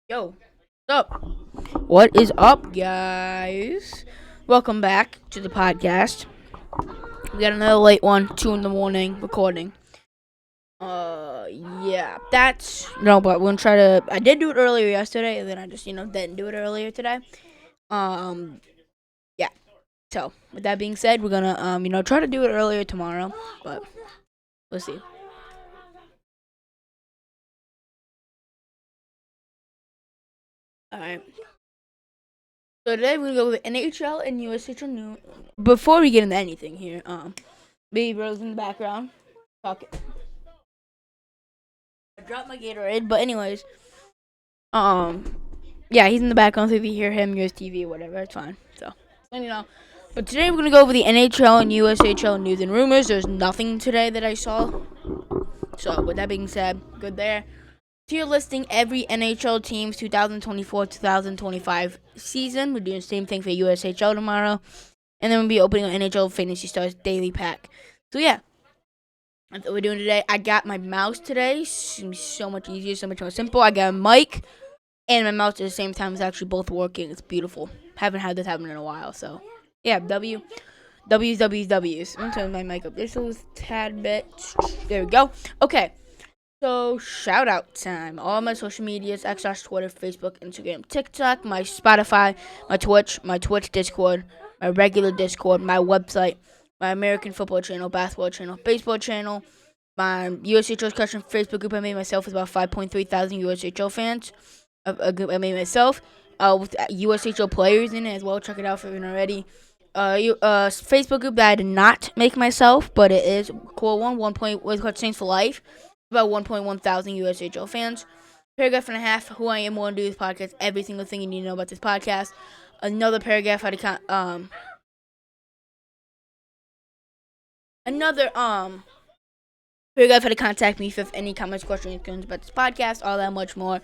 Yo, what's up? What is up, guys? Welcome back to the podcast. We got another late one, 2 in the morning recording. Yeah, that's no, but we're gonna try to. I did do it earlier yesterday, and then I just didn't do it earlier today. Um, yeah. So with that being said, we're gonna try to do it earlier tomorrow, but we'll see. All right. So today we're gonna go with NHL and USHL new. Before we get into anything here, baby Rose in the background. Talking. I dropped my Gatorade, but anyways, um, yeah, he's in the background. So if you hear him, use TV or whatever, it's fine. So, But today we're gonna go over the NHL and USHL news and rumors. There's nothing today that I saw. So with that being said, good there. Tier listing every NHL team's 2024-2025 season. We're doing the same thing for USHL tomorrow, and then we'll be opening an NHL Fantasy Stars daily pack. So yeah, that's what we're doing today. I got my mouse today. It's gonna be so much easier, so much more simple. I got a mic and my mouse at the same time is actually both working. It's beautiful. Haven't had this happen in a while, so yeah. W's. I'm gonna turn my mic up just a tad bit. There we go. Okay. So shout out time. All my social medias: X, Twitter, Facebook, Instagram, TikTok, my Spotify, my Twitch Discord, my regular Discord, my website, my American football channel, basketball channel, baseball channel, my USHL discussion Facebook group I made myself with about 5.3 thousand USHL fans. A group I made myself with USHL players in it as well. Check it out if you haven't already. Facebook group that I did not make myself, but it is a cool one. 1 was called Saints for Life. About 1.1 thousand USHL fans. Paragraph and a half. Who I am, what I do this podcast. Every single thing you need to know about this podcast. Another paragraph. Another paragraph how to contact me if you have any comments, questions, concerns about this podcast. All that much more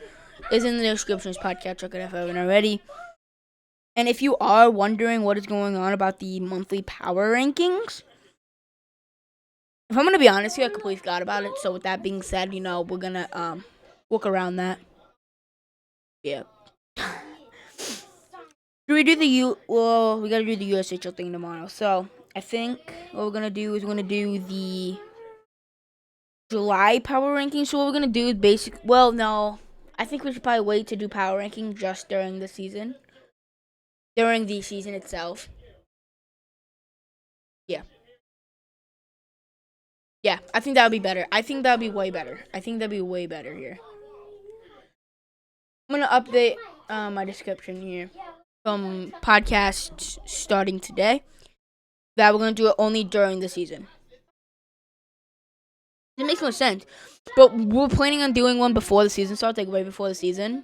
is in the description. Podcast. Check it out if you haven't already. And if you are wondering what is going on about the monthly power rankings, if I'm gonna be honest here, I completely forgot about it. So with that being said, we're gonna work around that. Yeah. Do we do the Well, we gotta do the USHL thing tomorrow. So I think what we're gonna do is we're gonna do the July power ranking. So what we're gonna do is Well, no, I think we should probably wait to do power ranking just during the season. During the season itself. Yeah. Yeah, I think that would be better. I think that would be way better. I think that'd be way better here. I'm gonna update my description here from podcast starting today. That we're gonna do it only during the season. It makes no sense. But we're planning on doing one before the season starts, like right before the season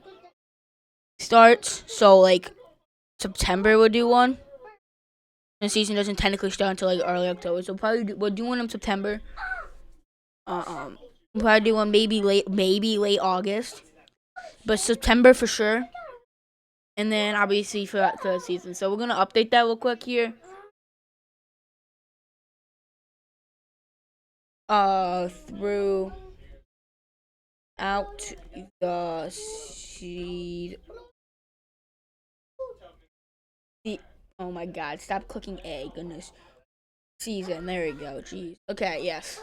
starts. So like September we'll do one. The season doesn't technically start until like early October, so we'll do one in September. We'll probably do one maybe late August, but September for sure. And then obviously for that third season. So we're gonna update that real quick here. Through out the seed. Oh my God! Stop clicking A. Goodness. Season. There we go. Jeez. Okay. Yes.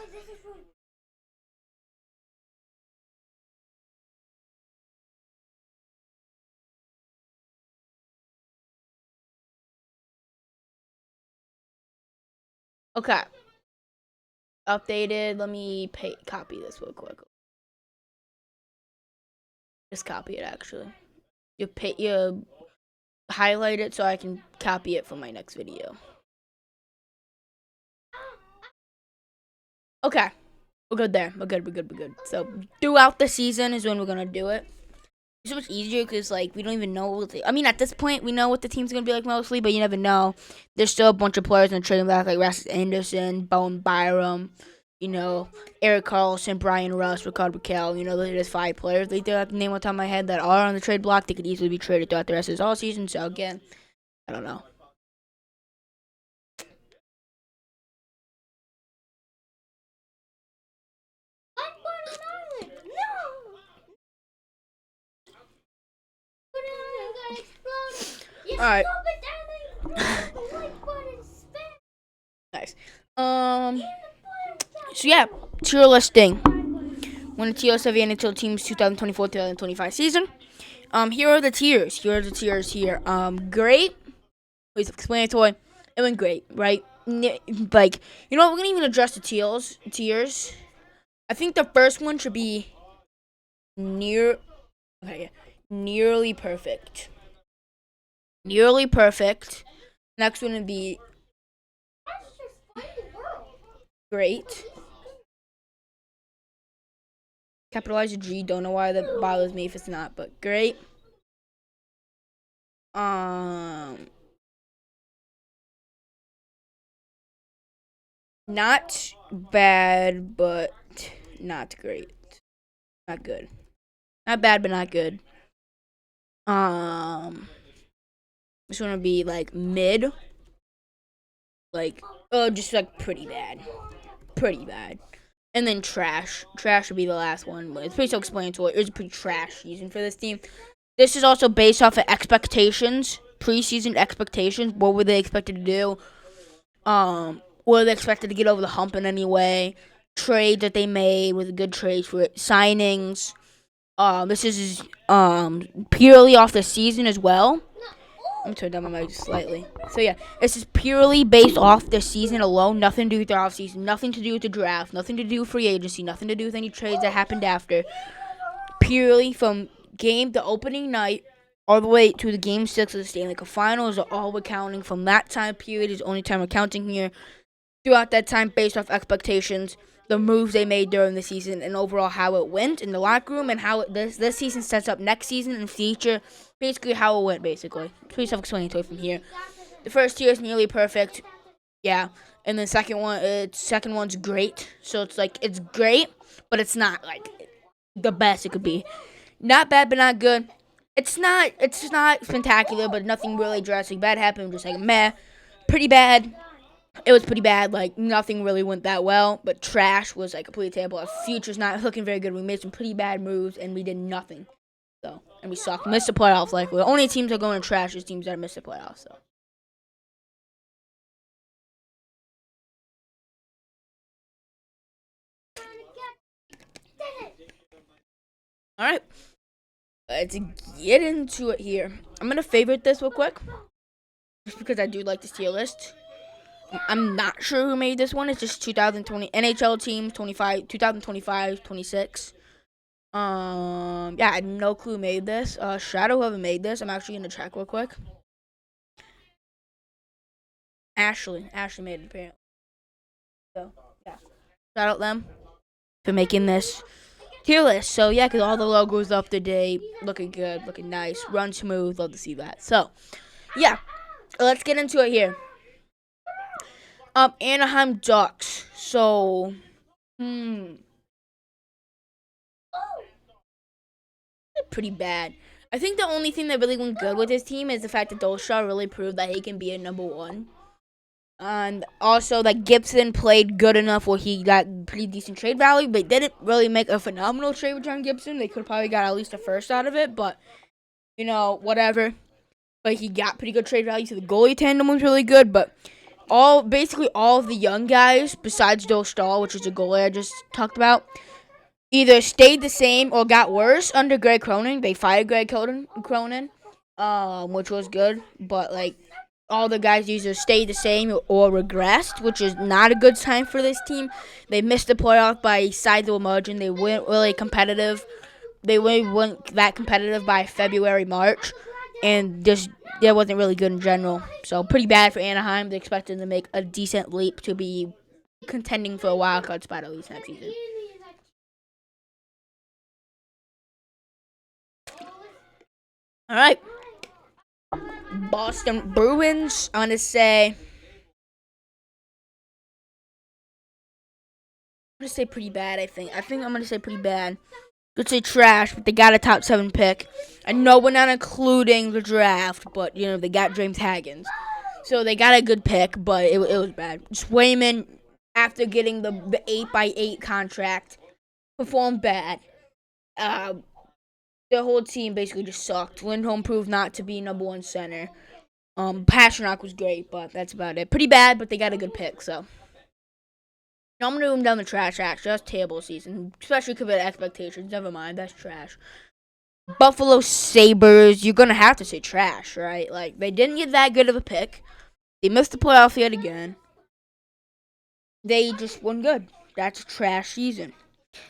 Okay. Updated. Let me copy this real quick. Just copy it actually. You highlight it so I can copy it for my next video. Okay. We're good there. We're good. So throughout the season is when we're gonna do it. It's so much easier because like we don't even know. I mean, at this point we know what the team's gonna be like mostly, but you never know. There's still a bunch of players in the trading back like Rasmus Anderson, Bowen Byram, Eric Carlson, Brian Russ, Ricardo Raquel. There's 5 players. They do have to name on top of my head that are on the trade block. They could easily be traded throughout the rest of this all season. So again, I don't know. Alright. Nice. So yeah, tier listing. One of the tiers of the NHL teams 2024-2025 season. Here are the tiers. Here. Great. It's explanatory. It went great, right? Like, you know what? We're gonna even address the tiers. I think the first one should be nearly perfect. Nearly perfect. Next one would be great. Capitalize the G. Don't know why that bothers me if it's not, but great. Not bad, but not great. Not good. Not bad, but not good. This one would be like mid. Like, just like pretty bad. Pretty bad. And then trash. Trash would be the last one. But it's pretty self-explanatory. It was a pretty trash season for this team. This is also based off of expectations. Preseason expectations. What were they expected to do? Were they expected to get over the hump in any way? Trades that they made with good trades for it. Signings. This is purely off the season as well. Let me turn down my mic just slightly. So yeah, this is purely based off the season alone. Nothing to do with the offseason. Nothing to do with the draft. Nothing to do with free agency. Nothing to do with any trades that happened after. Purely from the opening night, all the way to the Game 6 of the Stanley Cup Finals are all we're counting from that time period. Is the only time we're counting here. Throughout that time, based off expectations, the moves they made during the season, and overall how it went in the locker room, and how this season sets up next season and future. Basically, how it went. Basically, pretty self-explanatory from here. The first tier is nearly perfect, yeah, and the second one's great. So it's like it's great, but it's not like the best it could be. Not bad, but not good. It's not spectacular, but nothing really drastic bad happened. Just like meh, pretty bad. It was pretty bad. Like, nothing really went that well. But trash was, like, completely terrible. Our future's not looking very good. We made some pretty bad moves, and we did nothing. So, and we sucked. Missed the playoffs, like, the only teams that are going to trash is teams that missed the playoffs, so. Alright. Let's get into it here. I'm going to favorite this real quick. Just because I do like this tier list. I'm not sure who made this one. It's just 2020 NHL teams 2025, 26. Yeah, I had no clue who made this. Shadow whoever made this. I'm actually gonna check real quick. Ashley made it apparently. So yeah, shout out them for making this tier list. So yeah, cause all the logos up to date, looking good, looking nice, run smooth. Love to see that. So yeah, let's get into it here. Anaheim Ducks. So, pretty bad. I think the only thing that really went good with his team is the fact that Dolshaw really proved that he can be a number one. And also that Gibson played good enough where he got pretty decent trade value, but didn't really make a phenomenal trade with John Gibson. They could have probably got at least a first out of it, but, whatever. But he got pretty good trade value, so the goalie tandem was really good, but basically all of the young guys, besides Joe Stahl, which is the goalie I just talked about, either stayed the same or got worse under Greg Cronin. They fired Greg Cronin, which was good, but like all the guys either stayed the same or regressed, which is not a good sign for this team. They missed the playoff by a sizable margin. They weren't really competitive. They weren't that competitive by February, March, and just they wasn't really good in general. So pretty bad for Anaheim. They expected to make a decent leap to be contending for a wild card spot at least next season. All right, Boston Bruins. I'm gonna say pretty bad. I think I'm gonna say pretty bad. Could say trash, but they got a top 7 pick. I know we're not including the draft, but they got James Haggins, so they got a good pick, but it was bad. Swayman, after getting the 8x8 contract, performed bad. The whole team basically just sucked. Lindholm proved not to be number one center. Pasternak was great, but that's about it. Pretty bad, but they got a good pick, so. I'm gonna move them down the trash, actually. That's terrible season, especially compared to expectations. Never mind, that's trash. Buffalo Sabres, you're gonna have to say trash, right? Like, they didn't get that good of a pick. They missed the playoffs yet again. They just weren't good. That's a trash season.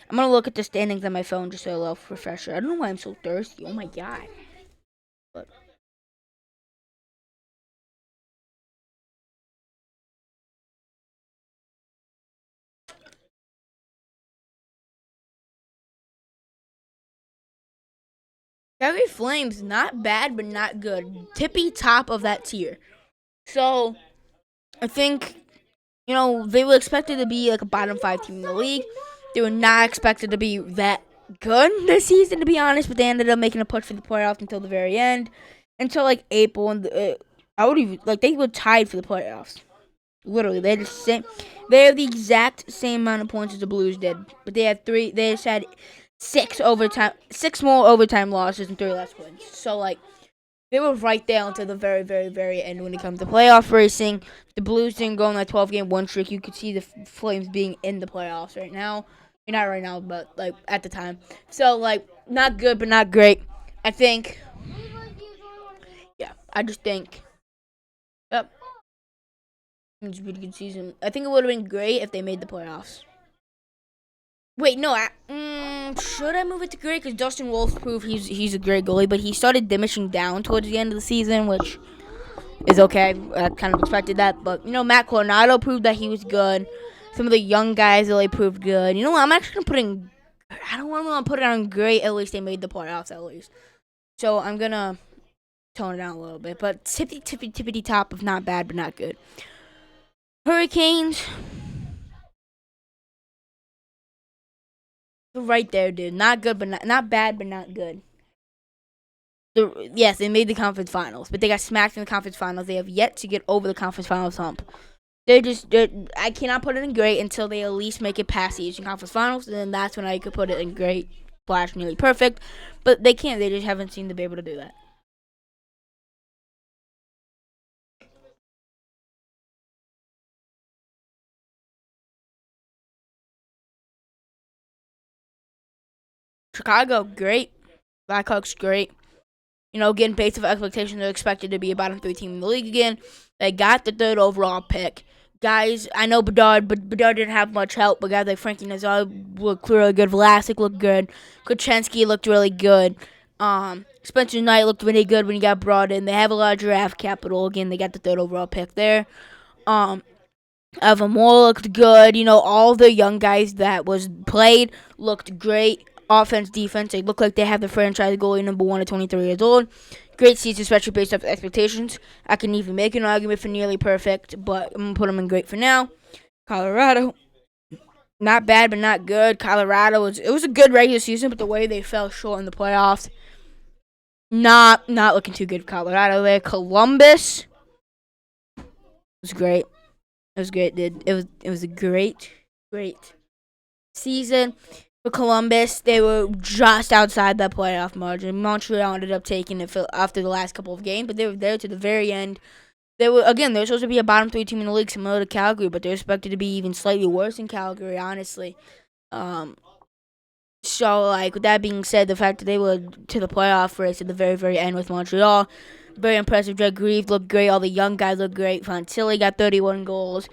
I'm gonna look at the standings on my phone just so a little refresher. I don't know why I'm so thirsty. Oh my god. But Calgary Flames, not bad, but not good. Tippy top of that tier. So, I think, they were expected to be like a bottom 5 team in the league. They were not expected to be that good this season, to be honest, but they ended up making a push for the playoffs until the very end. Until like April, and they were tied for the playoffs. Literally, they have the exact same amount of points as the Blues did, but they just had six more overtime losses and 3 less wins. So like, they were right there until the very, very, very end when it comes to playoff racing. The Blues didn't go on that 12-game win streak. You could see the Flames being in the playoffs right now. Not right now, but like at the time. So like, not good, but not great. I think. Yeah, I just think. Yep. It's a pretty good season. I think it would have been great if they made the playoffs. Wait, no. Should I move it to great? Because Dustin Wolf proved he's a great goalie, but he started diminishing down towards the end of the season, which is okay. I kind of expected that. But, Matt Coronado proved that he was good. Some of the young guys really proved good. You know what? I'm actually going to I don't want to put it on great. At least they made the playoffs, at least. So I'm going to tone it down a little bit. But tippity top of not bad, but not good. Hurricanes. Right there, dude. Not good, but not bad, but not good. Yes, they made the conference finals, but they got smacked in the conference finals. They have yet to get over the conference finals hump. I cannot put it in great until they at least make it past the Eastern Conference Finals, and then that's when I could put it in great / nearly perfect. But they can't. They just haven't seemed to be able to do that. Chicago, great. Blackhawks, great. Again, based off expectations, they're expected to be a bottom 3 team in the league again. They got the 3rd overall pick. Guys, I know Bedard, but Bedard didn't have much help. But guys like Frankie Nazar looked really good. Vlasic looked good. Kuchensky looked really good. Spencer Knight looked really good when he got brought in. They have a lot of draft capital. Again, they got the 3rd overall pick there. Evan Moore looked good. All the young guys that was played looked great. Offense, defense, they look like they have the franchise goalie number 1 at 23 years old. Great season, especially based off expectations. I can even make an argument for nearly perfect, but I'm going to put them in great for now. Colorado, not bad, but not good. Colorado, it was a good regular season, but the way they fell short in the playoffs, not looking too good for Colorado there. Columbus was great. It was great, dude. It was a great season. For Columbus, they were just outside that playoff margin. Montreal ended up taking it after the last couple of games, but they were there to the very end. They were supposed to be a bottom 3 team in the league, similar to Calgary, but they're expected to be even slightly worse than Calgary, honestly. So, like, with that being said, the fact that they were to the playoff race at the very, very end with Montreal, very impressive. Greg Reeves looked great. All the young guys looked great. Fantilli got 31 goals.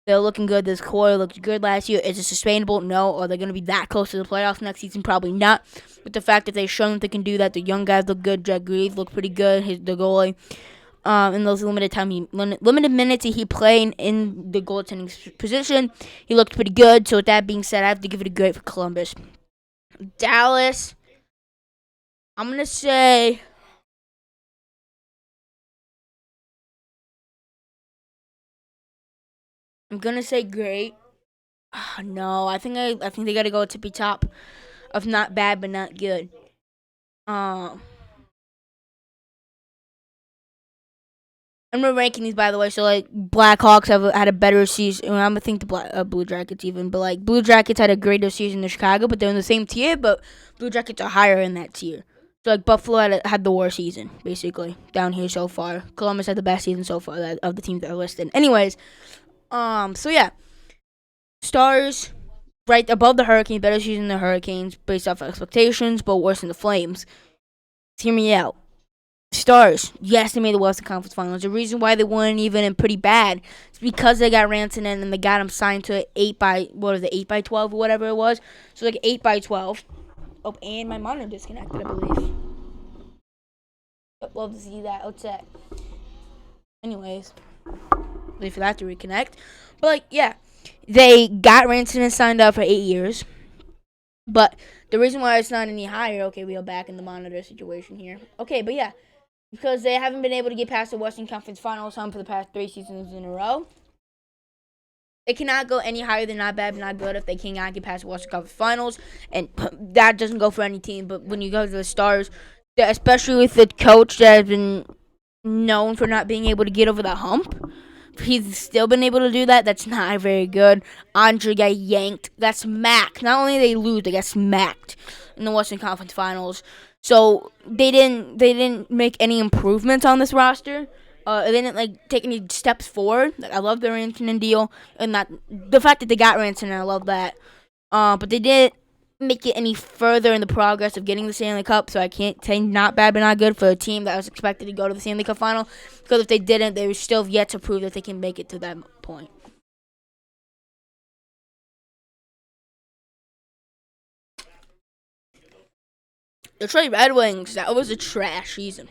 They're looking good. This core looked good last year. Is it sustainable? No. Are they going to be that close to the playoffs next season? Probably not. But the fact that they've shown that they can do that, the young guys look good. Greg Reeves looked pretty good. The goalie, in those limited minutes he played in the goaltending position, he looked pretty good. So with that being said, I have to give it a great for Columbus. Dallas, I'm going to say great. No, I think they got to go tippy top of not bad but not good. I'm ranking these, by the way. So like, Blackhawks had a better season. I'm gonna think the Blue Jackets even, but like, Blue Jackets had a greater season than Chicago, but they're in the same tier. But Blue Jackets are higher in that tier. So like Buffalo had the worst season basically down here so far. Columbus had the best season so far of the teams that are listed. Anyways, so yeah, Stars right above the Hurricanes, better season than the Hurricanes based off expectations, but worse than the Flames. Hear me out. Stars, yes, they made the Western Conference Finals. The reason why they weren't even in pretty bad is because they got Rantanen and they got him signed to 8x12 or whatever it was. So like 8x12. Oh, and my monitor disconnected, I believe. I'd love to see that outside. Anyways, wait for that to reconnect. But like, yeah, they got Rantanen signed up for 8 years. But the reason why it's not any higher, okay, we are back in the monitor situation here. Okay, but yeah, because they haven't been able to get past the Western Conference Finals for the past 3 seasons in a row. They cannot go any higher than not bad, but not good if they cannot get past the Western Conference Finals, and that doesn't go for any team. But when you go to the Stars, especially with the coach that has been known for not being able to get over the hump, he's still been able to do that. That's not very good. Andre got yanked. Got smacked. Not only did they lose, they got smacked in the Western Conference Finals. So they didn't make any improvements on this roster. They didn't like take any steps forward. Like, I love the Rantanen deal, and that the fact that they got Rantanen, I love that. But they didn't make it any further in the progress of getting the Stanley Cup. So I can't say not bad but not good for a team that was expected to go to the Stanley Cup final. Because if they didn't, they were still yet to prove that they can make it to that point. Detroit Red Wings, that was a trash season.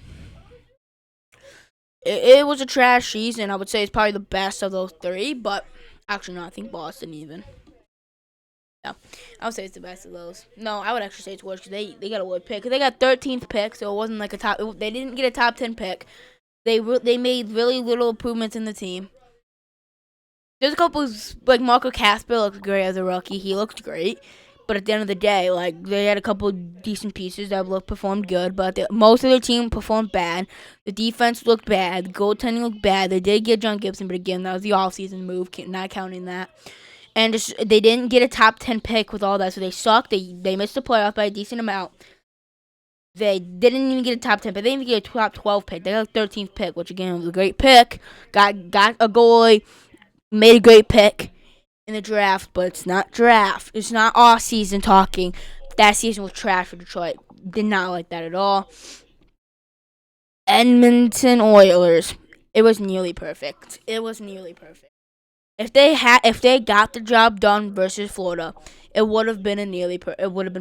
It was a trash season. I would say it's probably the best of those three, but actually, no, I think Boston even. Yeah, I would say it's the best of those. No, I would actually say it's worse because they got a wood pick. Cause they got 13th pick, so it wasn't like a top. They didn't get a top 10 pick. They made really little improvements in the team. There's a couple like Marco Casper looked great as a rookie. He looked great, but at the end of the day, like they had a couple decent pieces that performed good, but most of their team performed bad. The defense looked bad. The goaltending looked bad. They did get John Gibson, but again, that was the offseason move. Not counting that. And just, they didn't get a top 10 pick with all that, so they sucked. They missed the playoff by a decent amount. They didn't even get a top 10 pick. They didn't even get a top 12 pick. They got a 13th pick, which again was a great pick. Got a goalie, made a great pick in the draft, but it's not draft. It's not off season talking. That season was trash for Detroit. Did not like that at all. Edmonton Oilers. It was nearly perfect. If they got the job done versus Florida, it would have been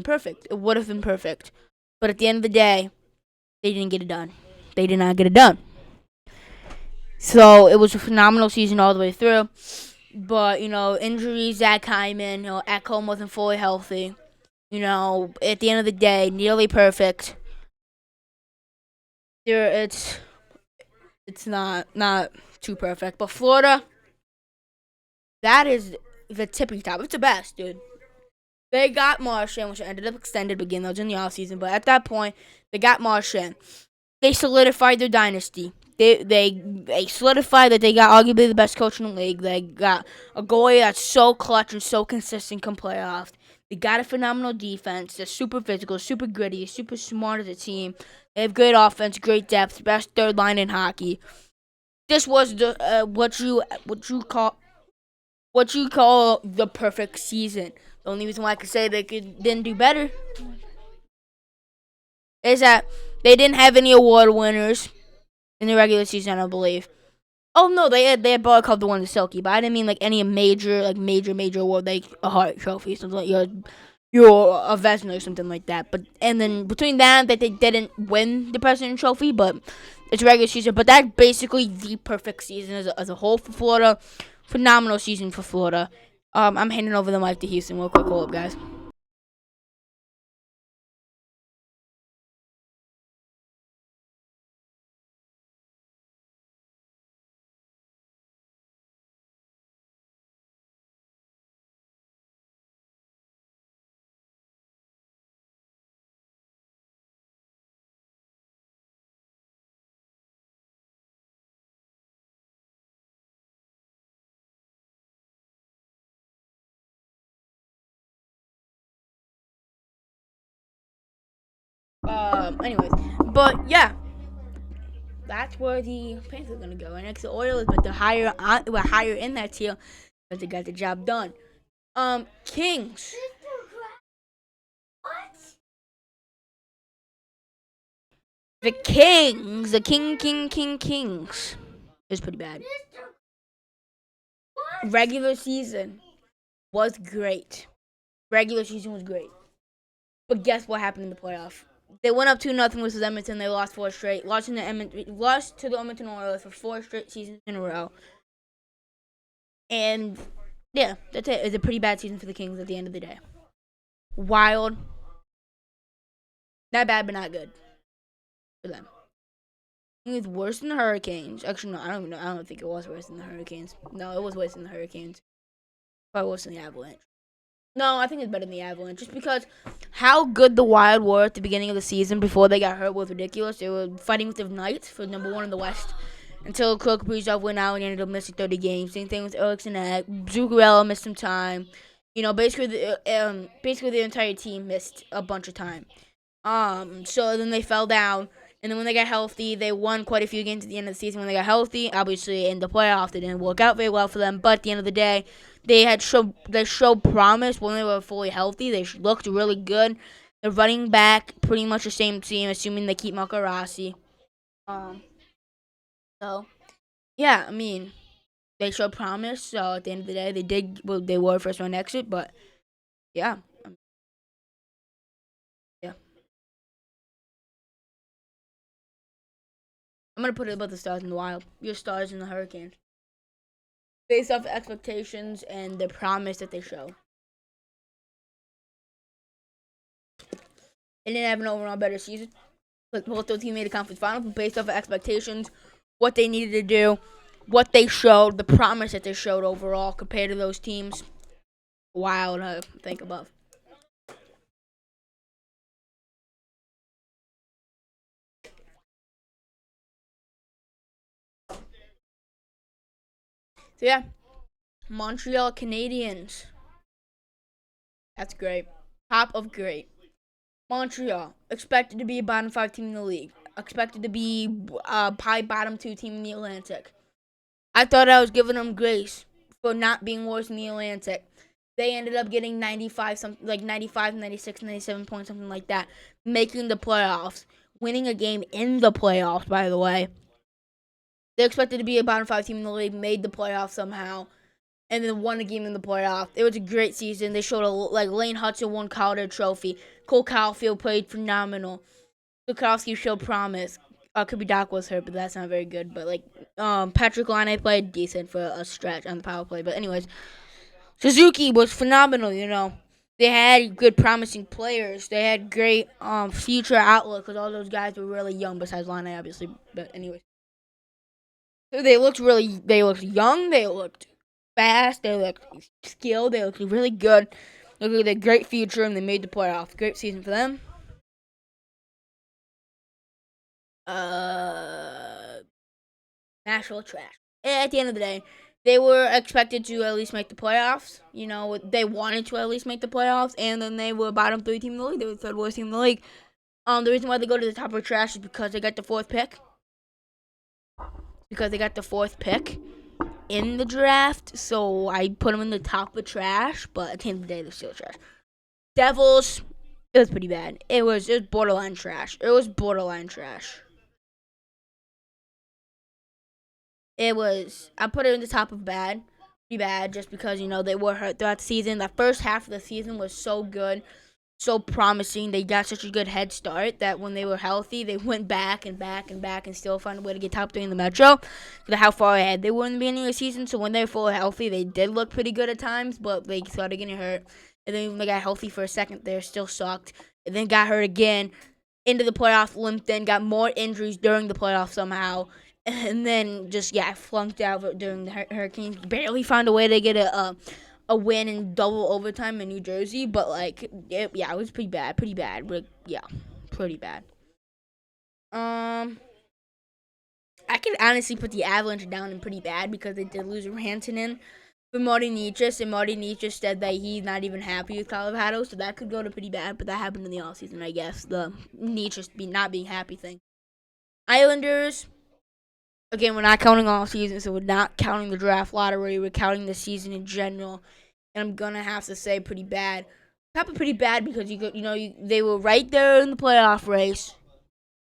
perfect. It would have been perfect. But at the end of the day, they didn't get it done. They did not get it done. So it was a phenomenal season all the way through. But, injuries, Zach Hyman, Ekholm wasn't fully healthy. At the end of the day, nearly perfect. It's not too perfect. But Florida, that is the tipping top. It's the best, dude. They got Marchand, which ended up extended again. That was in the offseason. But at that point, they got Marchand. They solidified their dynasty. They solidified that they got arguably the best coach in the league. They got a goalie that's so clutch and so consistent can playoffs. They got a phenomenal defense. They're super physical, super gritty, super smart as a team. They have great offense, great depth, best third line in hockey. This was the what you call the perfect season. The only reason why I could say they didn't do better is that they didn't have any award winners in the regular season, I believe. Oh no, they had Bar Cup the one the Silky, but I didn't mean like any major award, like a Hart Trophy, something like you're a Vezina or something like that. But and then between that they didn't win the President Trophy, but it's regular season. But that's basically the perfect season as a whole for Florida. Phenomenal season for Florida. I'm handing over the mic to Houston real quick. Hold up, guys. Anyways, but yeah, that's where the Panthers are gonna go. And next the Oilers, but we're higher in that tier because they got the job done. Kings. The Kings is pretty bad. Regular season was great. Regular season was great. But guess what happened in the playoff? They went up 2-0 versus Edmonton. They lost 4 straight. Lost to the Edmonton Oilers for 4 straight seasons in a row. And yeah, that's it. It's a pretty bad season for the Kings at the end of the day. Wild. Not bad, but not good for them. I think it's worse than the Hurricanes. Actually, no, I don't know. I don't think it was worse than the Hurricanes. No, it was worse than the Hurricanes. Probably worse than the Avalanche. No, I think it's better than the Avalanche. Just because how good the Wild were at the beginning of the season before they got hurt was ridiculous. They were fighting with the Knights for number 1 in the West until Kirk Kaprizov went out and ended up missing 30 games. Same thing with Eriksson Ek. Zuccarello missed some time. You know, basically the entire team missed a bunch of time. So then they fell down. And then when they got healthy, they won quite a few games at the end of the season when they got healthy. Obviously, in the playoffs, it didn't work out very well for them. But at the end of the day, they showed promise when they were fully healthy. They looked really good. They're running back, pretty much the same team, assuming they keep Marco Rossi. So, yeah, I mean, they showed promise. So at the end of the day, they were first round exit. But yeah, yeah. I'm gonna put it about the Stars in the Wild. Your Stars in the Hurricanes. Based off expectations and the promise that they show. They didn't have an overall better season. But both those teams made a conference final, but based off of expectations, what they needed to do, what they showed, the promise that they showed overall compared to those teams. Wild, I think above. So yeah, Montreal Canadiens. That's great. Top of great. Montreal, expected to be a bottom 5 team in the league. Expected to be a high bottom 2 team in the Atlantic. I thought I was giving them grace for not being worse in the Atlantic. They ended up getting 95, something like 95, 96, 97 points, something like that, making the playoffs, winning a game in the playoffs, by the way. They're expected to be a bottom 5 team in the league, made the playoffs somehow, and then won a game in the playoffs. It was a great season. They showed Lane Hudson won Calder Trophy. Cole Caulfield played phenomenal. Bukowski showed promise. Kirby Doc was hurt, but that's not very good. But Patrick Laine played decent for a stretch on the power play. But anyways, Suzuki was phenomenal. You know, they had good, promising players. They had great future outlook because all those guys were really young. Besides Laine, obviously. But anyways, they looked young. They looked fast. They looked skilled. They looked really good. They looked like a great future, and they made the playoffs. Great season for them. Nashville trash. At the end of the day, they were expected to at least make the playoffs. You know, they wanted to at least make the playoffs, and then they were a bottom 3 team in the league. They were the third worst team in the league. The reason why they go to the top of trash is because they got the 4th pick. Because they got the 4th pick in the draft, so I put them in the top of trash. But at the end of the day, they're still trash. Devils, it was pretty bad. It was borderline trash. It was borderline trash. I put it in the top of bad. Pretty bad just because, you know, they were hurt throughout the season. The first half of the season was so good, so promising. They got such a good head start that when they were healthy, they went back and back and back and still found a way to get top 3 in the Metro. Because how far ahead they were in the beginning of the season. So when they were fully healthy, they did look pretty good at times, but they started getting hurt. And then when they got healthy for a second, they still sucked. And then got hurt again. Into the playoffs, limped in, got more injuries during the playoffs somehow. And then just flunked out during the Hurricanes. Barely found a way to get a win in double overtime in New Jersey, but it was pretty bad, but pretty bad. I can honestly put the Avalanche down in pretty bad because they did lose Rantanen. with Marty Nietzsche, and Marty Nietzsche said that he's not even happy with Colorado, so that could go to pretty bad, but that happened in the offseason, I guess. The Nietzsche not being happy thing. Islanders, again, we're not counting all season, so we're not counting the draft lottery. We're counting the season in general, and I'm gonna have to say pretty bad. Happened pretty bad because they were right there in the playoff race.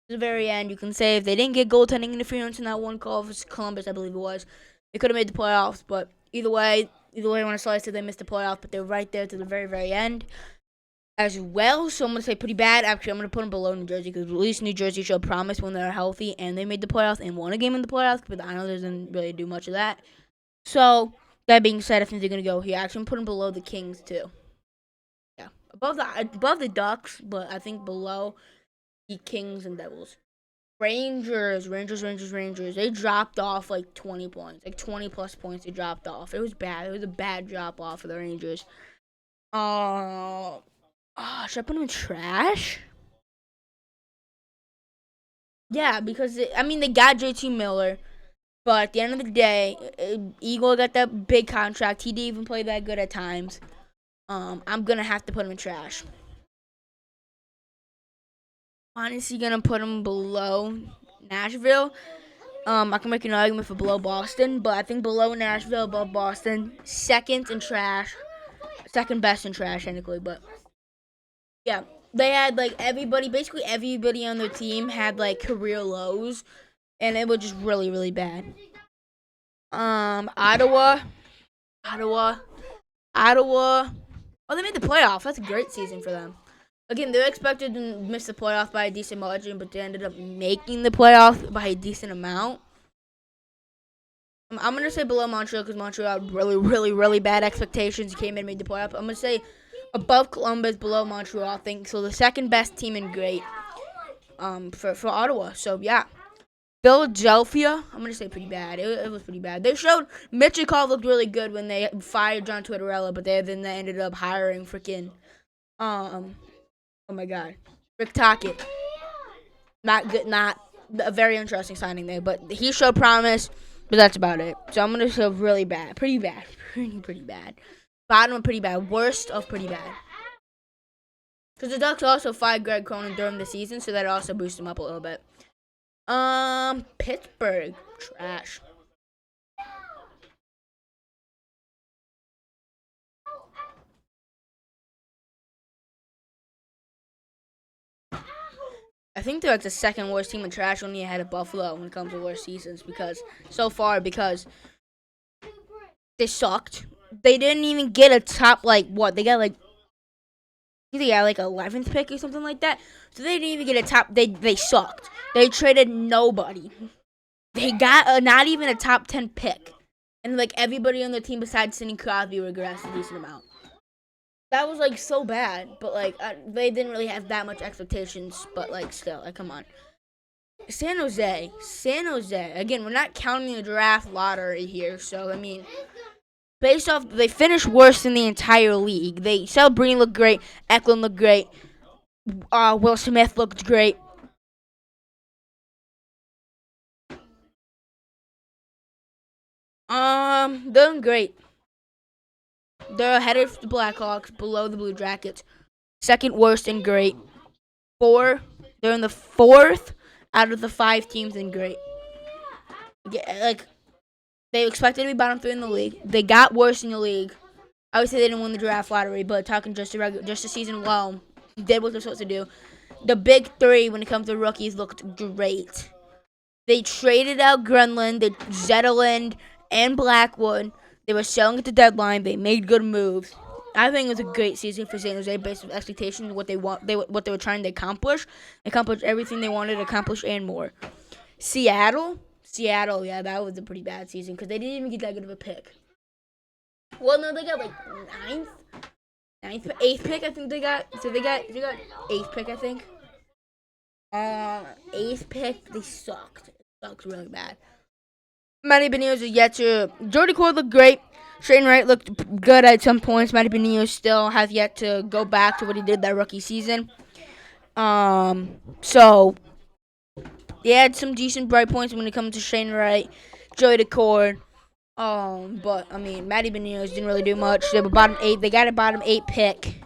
At the very end, you can say if they didn't get goaltending interference in that one call for Columbus, I believe it was, they could have made the playoffs. But either way, I want to slice it, they missed the playoffs, but they're right there to the very, very end as well. So I'm going to say pretty bad. Actually, I'm going to put them below New Jersey because at least New Jersey showed promise when they're healthy and they made the playoffs and won a game in the playoffs, but the Islanders didn't really do much of that. So that being said, I think they're going to go here. Actually, I'm putting below the Kings too. Yeah, above the Ducks, but I think below the Kings and Devils. Rangers. They dropped off like 20 points, like 20 plus points. They dropped off. It was bad. It was a bad drop off for the Rangers. Should I put them in trash? Yeah, because they got JT Miller, but at the end of the day, Eagle got that big contract. He didn't even play that good at times. I'm gonna have to put him in trash. Honestly, gonna put him below Nashville. I can make an argument for below Boston, but I think below Nashville, above Boston, second in trash, second best in trash technically. But yeah, they had like basically everybody on their team had like career lows, and it was just really, really bad. Ottawa. Oh, they made the playoff. That's a great season for them. Again, they're expected to miss the playoff by a decent margin, but they ended up making the playoff by a decent amount. I'm going to say below Montreal because Montreal had really, really, really bad expectations. Came in and made the playoff. I'm going to say above Columbus, below Montreal, I think. So the second best team in great for Ottawa. So, yeah. Philadelphia, I'm going to say pretty bad. It was pretty bad. They showed Mitchell looked really good when they fired John Tortorella, but they ended up hiring freaking, oh my God, Rick Tocchet. Not good, not a very interesting signing there, but he showed promise, but that's about it. So I'm going to say really bad. Pretty bad. Pretty bad. Bottom of pretty bad. Worst of pretty bad. Because the Ducks also fired Greg Cronin during the season, so that also boosted them up a little bit. Pittsburgh. Trash. I think they're like the second worst team in trash, only ahead of Buffalo when it comes to worst seasons because they sucked. They didn't even get a top They got like 11th pick or something like that. So they didn't even get a top. They sucked. They traded nobody. They got not even a top 10 pick, and like everybody on the team besides Sidney Crosby regressed a decent amount. That was like so bad, but like they didn't really have that much expectations. But like still, come on. San Jose. Again, we're not counting the draft lottery here, so based off, they finished worse than the entire league. Breen looked great, Eklund looked great, Will Smith looked great. Doing great. They're ahead of the Blackhawks, below the Blue Jackets. Second worst in great. They're in the fourth out of the 5 teams in great. They expected to be bottom 3 in the league. They got worse in the league. Obviously, they didn't win the draft lottery, but talking just the season alone, did what they're supposed to do. The big 3 when it comes to rookies looked great. They traded out Grenland, Zetterland, and Blackwood. They were selling at the deadline. They made good moves. I think it was a great season for San Jose based on expectations, what they were trying to accomplish. Accomplished everything they wanted to accomplish and more. Seattle, yeah, that was a pretty bad season because they didn't even get that good of a pick. Well, no, they got like 8th pick. I think they got. So they got 8th pick. I think. 8th pick. They sucked. It sucked really bad. Matty Beniers is yet to. Jordy Cord looked great. Shane Wright looked good at some points. Matty Beniers still has yet to go back to what he did that rookie season. So they had some decent bright points when it comes to Shane Wright, Jordy Cord. But I mean, Matty Beniers didn't really do much. They were bottom 8. They got a bottom 8 pick.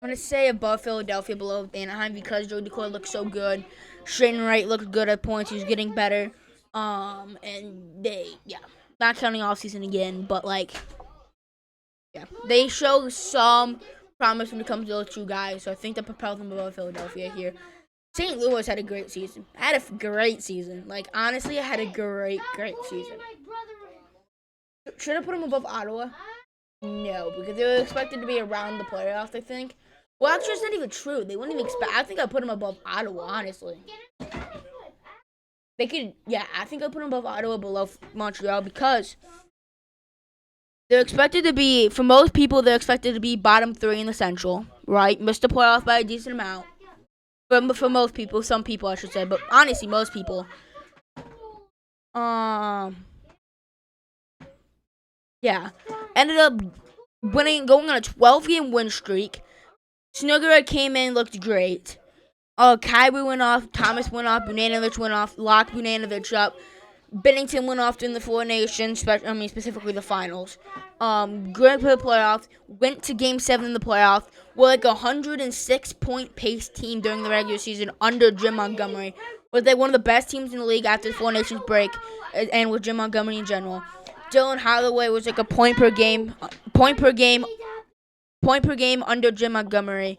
I'm gonna say above Philadelphia, below Anaheim because Joe Decor looks so good. Shane Wright looked good at points. He's getting better. And not counting off season again, but like, they show some promise when it comes to those two guys. So I think that propelled them above Philadelphia here. St. Louis had a great season. Had a great season. Like, honestly, I had a great season. Should I put them above Ottawa? No, because they were expected to be around the playoffs, I think. Well, actually, it's not even true. They wouldn't even expect. I think I put them above Ottawa, honestly. They could, I think I put them above Ottawa, below Montreal because they're expected to be, for most people, they're expected to be bottom 3 in the Central, right? Missed the playoffs by a decent amount. But for most people, some people, I should say, but honestly, most people. Ended up going on a 12-game win streak. Snuggerud came in, looked great. Kaibu went off, Thomas went off, Bunanovich went off, locked Bunanovich up. Bennington went off in the Four Nations, specifically the finals. Great for the playoffs. Went to Game 7 in the playoffs. Were like a 106-point pace team during the regular season under Jim Montgomery. Was they one of the best teams in the league after the Four Nations break, and with Jim Montgomery in general. Dylan Holloway was like a point per game under Jim Montgomery.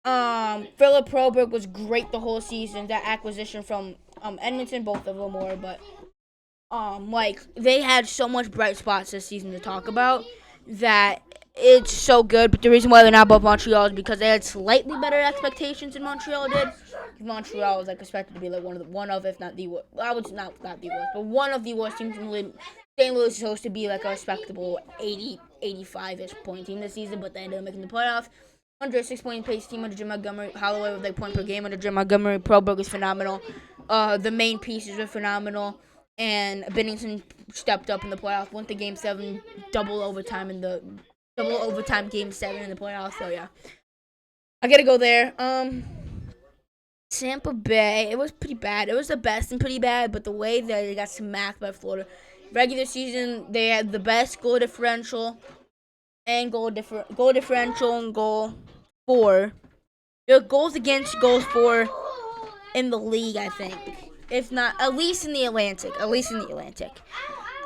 Philip Proberg was great the whole season. That acquisition from Edmonton, both of them were, but they had so much bright spots this season to talk about that it's so good. But the reason why they're not above Montreal is because they had slightly better expectations than Montreal did. Montreal was like expected to be like one of if not the worst. I would not the worst, but one of the worst teams in the league. St. Louis is supposed to be like a respectable 85-ish point team this season, but they ended up making the playoffs. 106-point pace team under Jim Montgomery. Holloway with like point per game under Jim Montgomery. Proberg is phenomenal. The main pieces are phenomenal. And Bennington stepped up in the playoffs. Went to Game 7, double overtime Game 7 in the playoffs. So yeah, I gotta go there. Tampa Bay. It was pretty bad. It was the best and pretty bad, but the way that they got smacked by Florida. Regular season, they had the best goal differential. And goal differential and goal for. Their goals against, goals for in the league, I think. If not, at least in the Atlantic.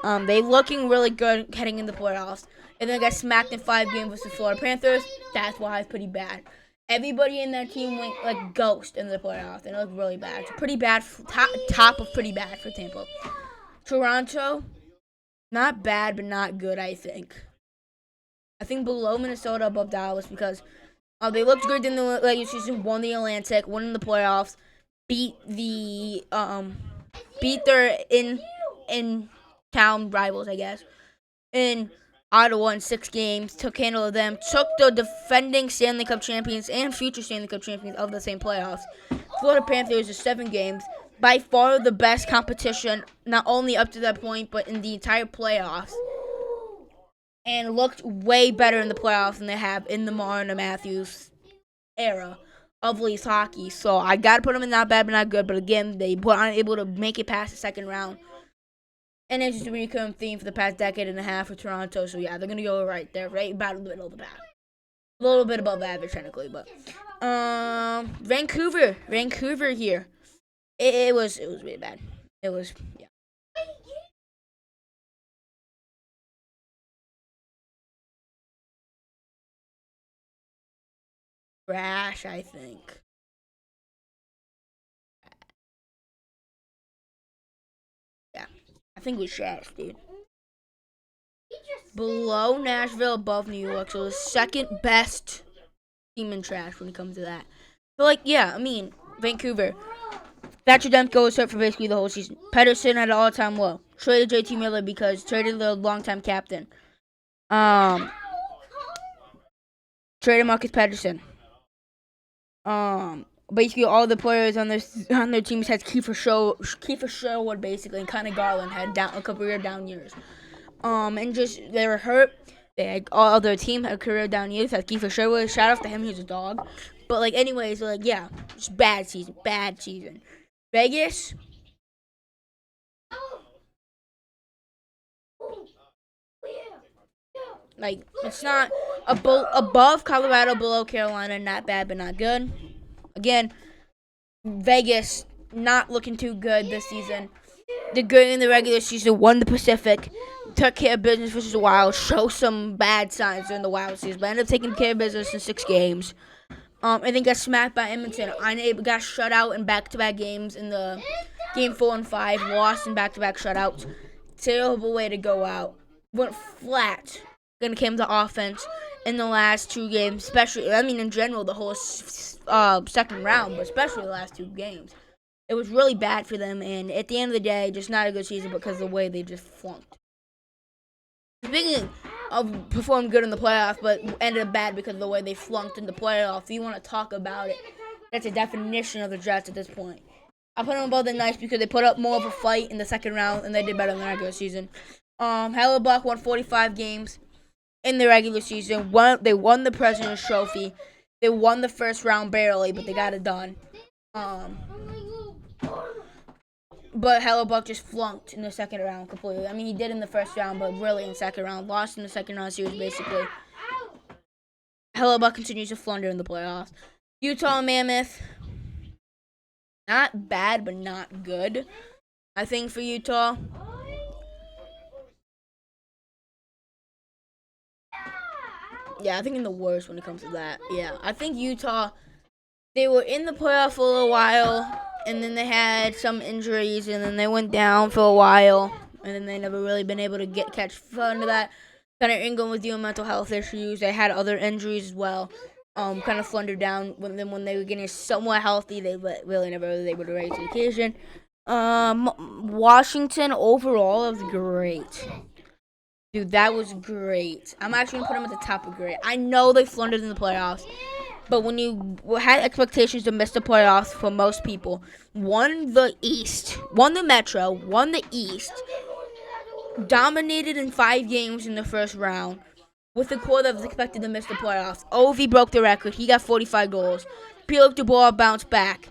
They looking really good heading in the playoffs. And then got smacked in 5 games with the Florida Panthers. That's why it's pretty bad. Everybody in that team went like ghost in the playoffs. And it looked really bad. It's pretty bad. Top of pretty bad for Tampa. Toronto, not bad, but not good, I think. I think below Minnesota, above Dallas, because they looked good in the regular season, won the Atlantic, won in the playoffs, beat their in town rivals, I guess, in Ottawa in 6 games, took handle of them, took the defending Stanley Cup champions and future Stanley Cup champions of the same playoffs. Florida Panthers are 7 games, by far the best competition, not only up to that point, but in the entire playoffs. And looked way better in the playoffs than they have in the Marner Matthews era of Leafs hockey. So I gotta put them in not bad but not good. But again, they weren't able to make it past the second round. And it's just a recurring theme for the past decade and a half for Toronto. So yeah, they're gonna go right there, right about the middle of the pack. A little bit above average technically, but Vancouver here. It was really bad. It was trash, I think. Yeah, I think it was trash, dude. Below Nashville, above New York, so the second best team in trash when it comes to that. But like, yeah, I mean, Vancouver. Thatcher Demko was hurt for basically the whole season. Pedersen had an all-time low. Traded JT Miller because traded the longtime captain. Traded Marcus Pedersen. Basically all the players on their teams had Kiefer Sherwood basically, and kind of Garland had a couple of down years. And just they were hurt. all their team had career down years. Had Kiefer Sherwood. Shout out to him. He's a dog. But like, anyways, like yeah, just bad season. Bad season. Vegas. Like, it's not above Colorado, below Carolina. Not bad, but not good. Again, Vegas not looking too good this season. They're good in the regular season. Won the Pacific. Took care of business versus the Wild. Show some bad signs during the Wild season, but ended up taking care of business in 6 games. And then got smacked by Edmonton. Got shut out in back-to-back games in the game 4 and 5. Lost in back-to-back shutouts. Terrible way to go out. Went flat when it came to offense in the last 2 games. Especially, I mean, in general, the whole second round, but especially the last 2 games. It was really bad for them, and at the end of the day, just not a good season because of the way they just flunked. Speaking of performing good in the playoffs, but ended up bad because of the way they flunked in the playoffs, if you want to talk about it, that's a definition of the Jets at this point. I put them above the Knights because they put up more of a fight in the second round, and they did better in the regular season. Hellebuck won 45 games in the regular season. They won the President's Trophy. They won the first round barely, but they got it done. But Hellebuck just flunked in the second round completely. I mean, he did in the first round, but really in the second round. Lost in the second round series, basically. Hellebuck continues to flounder in the playoffs. Utah Mammoth. Not bad, but not good, I think, for Utah. Yeah, I think in the worst when it comes to that. Yeah, I think Utah, they were in the playoff for a little while, and then they had some injuries, and then they went down for a while, and then they never really been able to catch fun to that. Kind of Ingram was dealing with mental health issues. They had other injuries as well. Kind of flundered down when they were getting somewhat healthy. They really never was able to raise the occasion. Washington overall was great. Dude, that was great. I'm actually going to put them at the top of great. I know they floundered in the playoffs, but when you had expectations to miss the playoffs for most people, won the East, won the Metro, won the East, dominated in 5 games in the first round, with the core that was expected to miss the playoffs. Ovi broke the record. He got 45 goals. Pierre-Luc Dubois bounced back.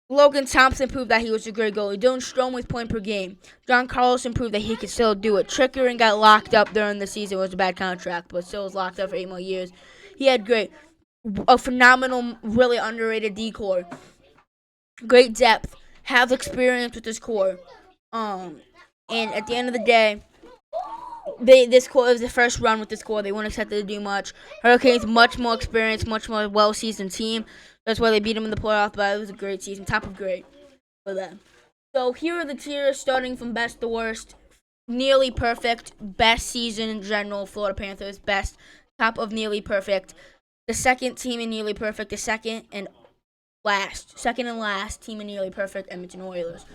Logan Thompson proved that he was a great goalie. Dylan Strome with point per game. John Carlson proved that he could still do it. Trickering got locked up during the season. It was a bad contract, but still was locked up for 8 more years. He had a phenomenal, really underrated D-core. Great depth. Have experience with this core. And at the end of the day, this core was the first run with this core. They weren't expected to do much. Hurricanes, much more experienced, much more well-seasoned team. That's why they beat them in the playoffs, but it was a great season. Top of great for them. So here are the tiers starting from best to worst. Nearly perfect. Best season in general, Florida Panthers. Best. Top of nearly perfect. The second team in nearly perfect. The second and last team in nearly perfect, Edmonton Oilers.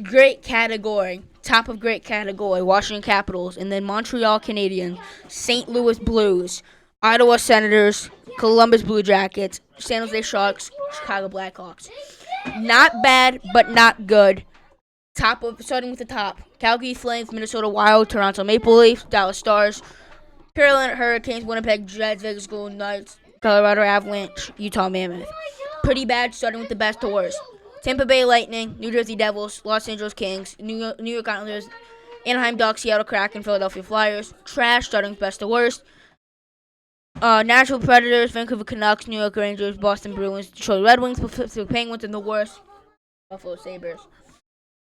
Great category. Top of great category, Washington Capitals. And then Montreal Canadiens. St. Louis Blues. Ottawa Senators. Columbus Blue Jackets. San Jose Sharks. Chicago Blackhawks. Not bad, but not good. Starting with the top. Calgary Flames, Minnesota Wild, Toronto Maple Leafs, Dallas Stars, Carolina Hurricanes, Winnipeg Jets, Vegas Golden Knights, Colorado Avalanche, Utah Mammoth. Pretty bad, starting with the best to worst. Tampa Bay Lightning, New Jersey Devils, Los Angeles Kings, New York Islanders, Anaheim Ducks, Seattle Kraken, Philadelphia Flyers. Trash, starting with best to worst. Nashville Predators, Vancouver Canucks, New York Rangers, Boston Bruins, Detroit Red Wings, Pacific Penguins, and the worst, Buffalo Sabres.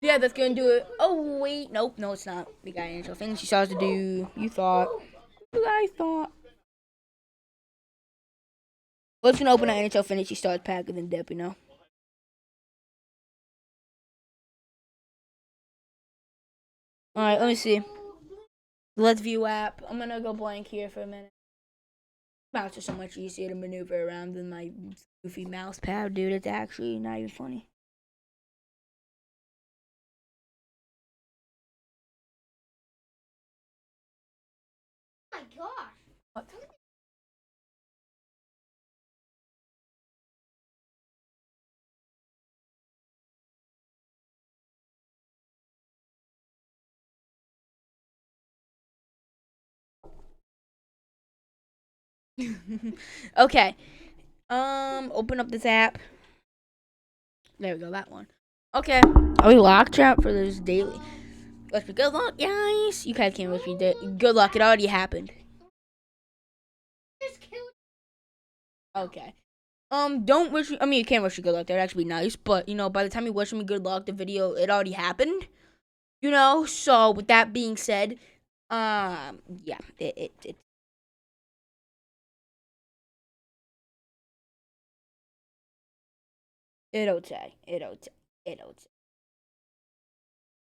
Yeah, that's gonna do it. Oh wait, nope, no, it's not. We got NHL fantasy stars to do. You guys thought. Let's gonna open an NHL fantasy stars pack and then dip, you know. All right, let me see. Let's view app. I'm gonna go blank here for a minute. Mouse is so much easier to maneuver around than my goofy mouse pad, dude. It's actually not even funny. Oh my gosh. What? Okay. Open up this app. There we go, that one. Okay. Are we locked out for this daily? Wish me good luck, guys. You guys can't wish me good luck. It already happened. Okay. Don't wish me. I mean, you can't wish me good luck. That'd actually be nice. But by the time you wish me good luck, the video it already happened. So with that being said, yeah, it it'll say.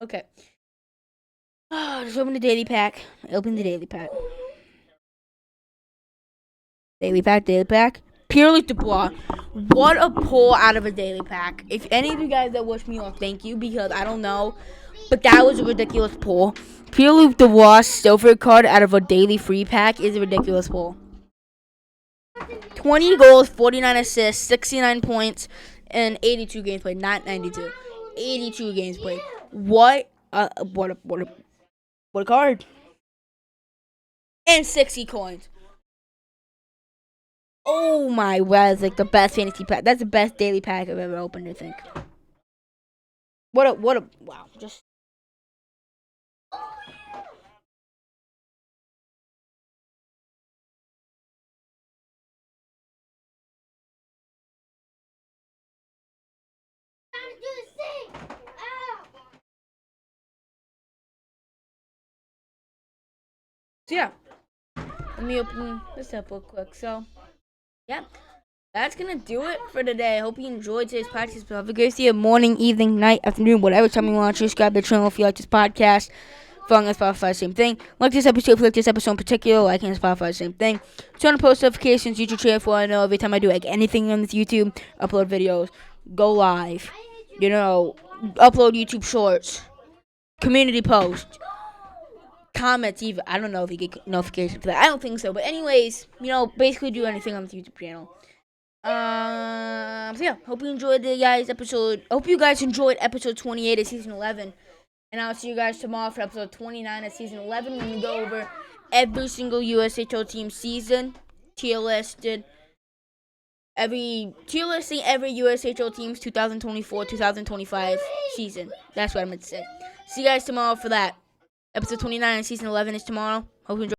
Okay. Just open the daily pack. Open the daily pack. Daily pack. Purely Dubois. What a pull out of a daily pack. If any of you guys that wish me luck, thank you, because I don't know. But that was a ridiculous pull. Purely Dubois silver card out of a daily free pack is a ridiculous pull. 20 goals, 49 assists, 69 points, and 82 games played. Not 92. 82 games played. What a card. And 60 coins. Oh my, that's like the best fantasy pack. That's the best daily pack I've ever opened, I think. What a wow. Just so yeah. Let me open this up real quick. So yeah. That's gonna do it for today. I hope you enjoyed today's podcast. Have a great day, morning, evening, night, afternoon, whatever time you want to. Subscribe to the channel if you like this podcast. Following on Spotify, same thing. Like this episode, if you like this episode in particular, like on Spotify, same thing. Turn on post notifications, YouTube channel for I know every time I do like anything on this YouTube, upload videos, go live, upload YouTube shorts, community posts, comments even. I don't know if you get notifications for that. I don't think so. But anyways, basically do anything on the YouTube channel. So yeah, hope you enjoyed the guys episode. Hope you guys enjoyed episode 28 of season 11, and I'll see you guys tomorrow for episode 29 of season 11 when we go over every single USHL team season, tier listing every USHL teams 2024-2025 season. That's what I meant to say. See you guys tomorrow for that. Episode 29 of season 11 is tomorrow. Hope you enjoy.